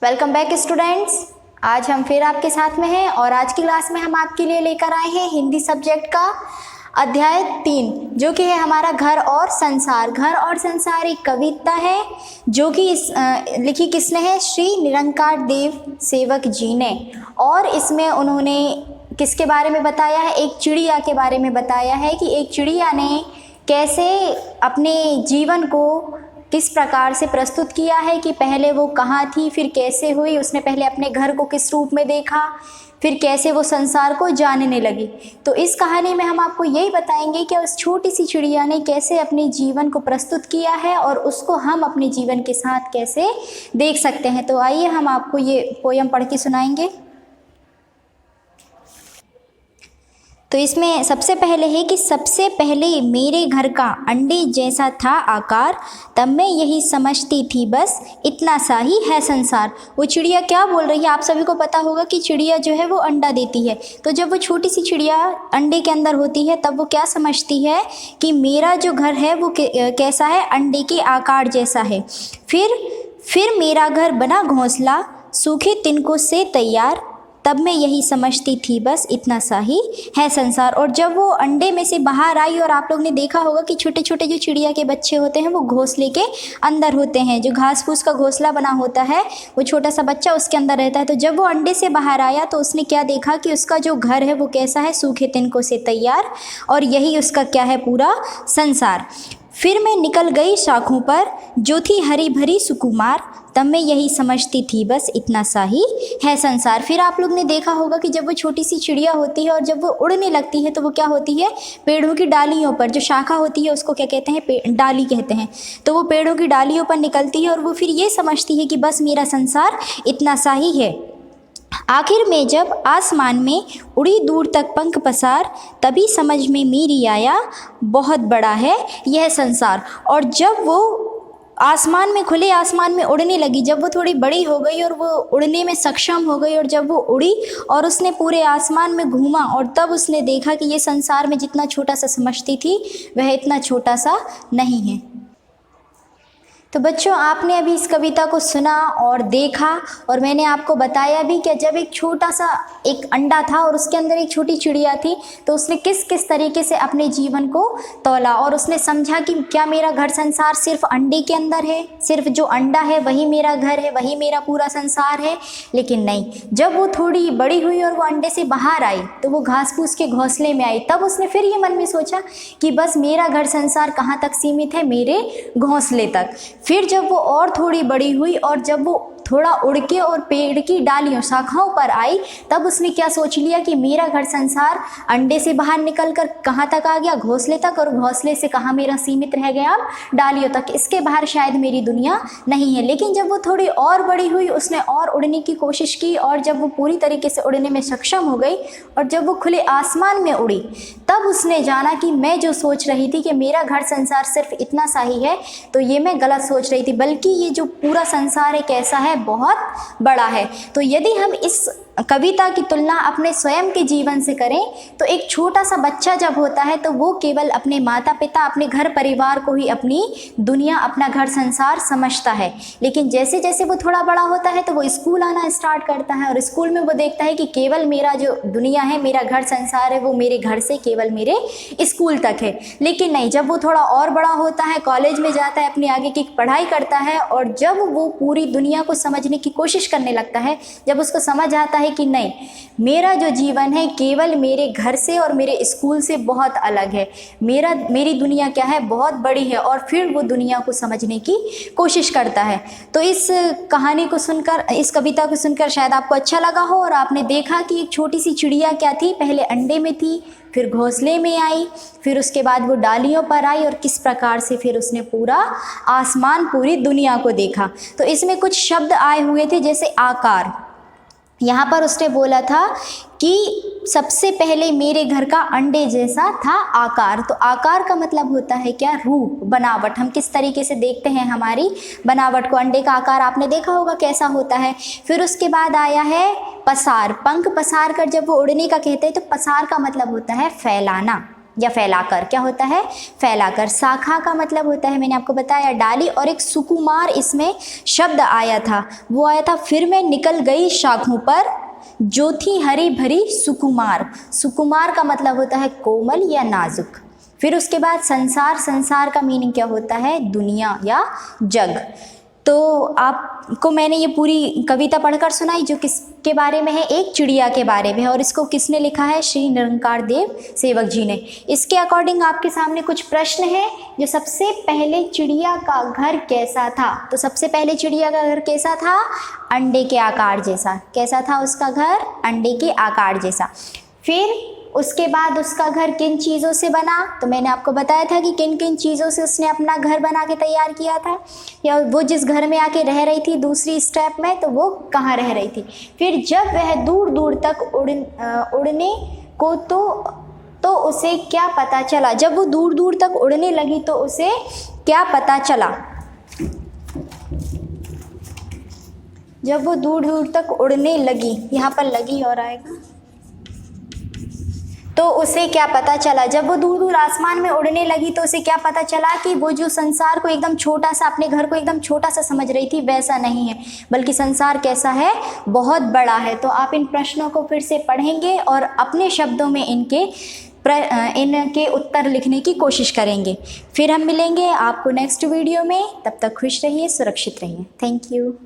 Welcome back students. आज हम फिर आपके साथ में हैं और आज की क्लास में हम आपके लिए लेकर आए हैं हिंदी सब्जेक्ट का अध्याय 3 जो कि है हमारा घर और संसार। घर और संसार एक कविता है जो कि लिखी किसने है? श्री निरंकार देव सेवक जी ने। और इसमें उन्होंने किसके बारे में बताया है? एक चिड़िया के बारे में बताया है कि एक चिड़िया ने कैसे अपने जीवन को किस प्रकार से प्रस्तुत किया है कि पहले वो कहाँ थी, फिर कैसे हुई, उसने पहले अपने घर को किस रूप में देखा, फिर कैसे वो संसार को जानने लगी। तो इस कहानी में हम आपको यही बताएंगे कि उस छोटी सी चिड़िया ने कैसे अपने जीवन को प्रस्तुत किया है और उसको हम अपने जीवन के साथ कैसे देख सकते हैं। तो आइए हम आपको ये पोयम पढ़ के सुनाएंगे। तो इसमें सबसे पहले है कि सबसे पहले मेरे घर का अंडे जैसा था आकार, तब मैं यही समझती थी बस इतना सा ही है संसार। वो चिड़िया क्या बोल रही है? आप सभी को पता होगा कि चिड़िया जो है वो अंडा देती है। तो जब वो छोटी सी चिड़िया अंडे के अंदर होती है तब वो क्या समझती है कि मेरा जो घर है वो कैसा है? अंडे के आकार जैसा है। फिर मेरा घर बना घोंसला सूखे तिनकों से तैयार, तब मैं यही समझती थी बस इतना सा ही है संसार। और जब वो अंडे में से बाहर आई, और आप लोग ने देखा होगा कि छोटे छोटे जो चिड़िया के बच्चे होते हैं वो घोंसले के अंदर होते हैं, जो घास फूस का घोंसला बना होता है वो छोटा सा बच्चा उसके अंदर रहता है। तो जब वो अंडे से बाहर आया तो उसने क्या देखा कि उसका जो घर है वो कैसा है? सूखे तिनकों से तैयार, और यही उसका क्या है? पूरा संसार। फिर मैं निकल गई शाखों पर जो थी हरी भरी सुकुमार, तब मैं यही समझती थी बस इतना सा ही है संसार। फिर आप लोग ने देखा होगा कि जब वो छोटी सी चिड़िया होती है और जब वो उड़ने लगती है तो वो क्या होती है? पेड़ों की डालियों पर जो शाखा होती है उसको क्या कहते हैं? डाली कहते हैं। तो वो पेड़ों की डालियों पर निकलती है और वो फिर ये समझती है कि बस मेरा संसार इतना सा ही है। आखिर में जब आसमान में उड़ी दूर तक पंख पसार, तभी समझ में मेरी आया बहुत बड़ा है यह संसार। और जब वो आसमान में, खुले आसमान में उड़ने लगी, जब वो थोड़ी बड़ी हो गई और वो उड़ने में सक्षम हो गई, और जब वो उड़ी और उसने पूरे आसमान में घूमा, और तब उसने देखा कि ये संसार में जितना छोटा सा समझती थी वह इतना छोटा सा नहीं है। तो बच्चों, आपने अभी इस कविता को सुना और देखा, और मैंने आपको बताया भी कि जब एक छोटा सा एक अंडा था और उसके अंदर एक छोटी चिड़िया थी तो उसने किस किस तरीके से अपने जीवन को तौला, और उसने समझा कि क्या मेरा घर संसार सिर्फ अंडे के अंदर है, सिर्फ जो अंडा है वही मेरा घर है, वही मेरा पूरा संसार है। लेकिन नहीं, जब वो थोड़ी बड़ी हुई और वो अंडे से बाहर आई तो वो घास फूस के घोंसले में आई, तब उसने फिर ये मन में सोचा कि बस मेरा घर संसार कहाँ तक सीमित है? मेरे घोंसले तक। फिर जब वो और थोड़ी बड़ी हुई और जब वो थोड़ा उड़ के और पेड़ की डालियों शाखाओं पर आई, तब उसने क्या सोच लिया कि मेरा घर संसार अंडे से बाहर निकल कर कहाँ तक आ गया? घोंसले तक। और घोंसले से कहाँ मेरा सीमित रह गया? अब डालियों तक। इसके बाहर शायद मेरी दुनिया नहीं है। लेकिन जब वो थोड़ी और बड़ी हुई उसने और उड़ने की कोशिश की, और जब वो पूरी तरीके से उड़ने में सक्षम हो गई और जब वो खुले आसमान में उड़ी, तब उसने जाना कि मैं जो सोच रही थी कि मेरा घर संसार सिर्फ इतना सा ही है, तो ये मैं गलत सोच रही थी, बल्कि ये जो पूरा संसार है कैसा है? बहुत बड़ा है। तो यदि हम इस कविता की तुलना अपने स्वयं के जीवन से करें तो एक छोटा सा बच्चा जब होता है तो वो केवल अपने माता पिता, अपने घर परिवार को ही अपनी दुनिया, अपना घर संसार समझता है। लेकिन जैसे जैसे वो थोड़ा बड़ा होता है तो वो स्कूल आना स्टार्ट करता है, और स्कूल में वो देखता है कि केवल मेरा जो दुनिया है, मेरा घर संसार है, वो मेरे घर से केवल मेरे स्कूल तक है। लेकिन नहीं, जब वो थोड़ा और बड़ा होता है, कॉलेज में जाता है, अपनी आगे की पढ़ाई करता है, और जब वो पूरी दुनिया को समझने की कोशिश करने लगता है, जब उसको समझ आता है कि नहीं, मेरा जो जीवन है केवल मेरे घर से और मेरे स्कूल से बहुत अलग है, मेरी दुनिया क्या है? बहुत बड़ी है, और फिर वो दुनिया को समझने की कोशिश करता है। तो इस कहानी को सुनकर, इस कविता को सुनकर शायद आपको अच्छा लगा हो, और आपने देखा कि एक छोटी सी चिड़िया क्या थी? पहले अंडे में थी, फिर घोंसले में आई, फिर उसके बाद वो डालियों पर आई, और किस प्रकार से फिर उसने पूरा आसमान, पूरी दुनिया को देखा। तो इसमें कुछ शब्द आए हुए थे जैसे आकार। यहाँ पर उसने बोला था कि सबसे पहले मेरे घर का अंडे जैसा था आकार। तो आकार का मतलब होता है क्या? रूप, बनावट। हम किस तरीके से देखते हैं हमारी बनावट को। अंडे का आकार आपने देखा होगा कैसा होता है। फिर उसके बाद आया है पसार। पंख पसार कर जब वो उड़ने का कहते हैं तो पसार का मतलब होता है फैलाना। या फैलाकर, क्या होता है, फैलाकर। शाखा का मतलब होता है, मैंने आपको बताया, डाली, और एक सुकुमार इसमें शब्द आया था, वो आया था फिर मैं निकल गई शाखों पर जो थी हरी भरी सुकुमार। सुकुमार का मतलब होता है कोमल या नाजुक। फिर उसके बाद संसार, संसार का मीनिंग क्या होता है, दुनिया या जग। तो आपको मैंने ये पूरी कविता पढ़कर सुनाई जो किसके बारे में है, एक चिड़िया के बारे में है, और इसको किसने लिखा है, श्री निरंकार देव सेवक जी ने। इसके अकॉर्डिंग आपके सामने कुछ प्रश्न हैं। जो सबसे पहले चिड़िया का घर कैसा था, तो सबसे पहले चिड़िया का घर कैसा था, अंडे के आकार जैसा। कैसा था उसका घर, अंडे के आकार जैसा। फिर उसके बाद उसका घर किन चीज़ों से बना, तो मैंने आपको बताया था कि किन किन चीज़ों से उसने अपना घर बना के तैयार किया था, या वो जिस घर में आके रह रही थी दूसरी स्टेप में, तो वो कहाँ रह रही थी। फिर जब वह दूर दूर तक उड़ने को तो उसे क्या पता चला, जब वो दूर दूर तक उड़ने लगी तो उसे क्या पता चला। जब वो दूर दूर तक उड़ने लगी, यहाँ पर लगी और आएगा, तो उसे क्या पता चला। जब वो दूर दूर आसमान में उड़ने लगी तो उसे क्या पता चला कि वो जो संसार को एकदम छोटा सा, अपने घर को एकदम छोटा सा समझ रही थी, वैसा नहीं है, बल्कि संसार कैसा है, बहुत बड़ा है। तो आप इन प्रश्नों को फिर से पढ़ेंगे और अपने शब्दों में इनके उत्तर लिखने की कोशिश करेंगे। फिर हम मिलेंगे आपको नेक्स्ट वीडियो में, तब तक खुश रहिए, सुरक्षित रहिए। Thank you.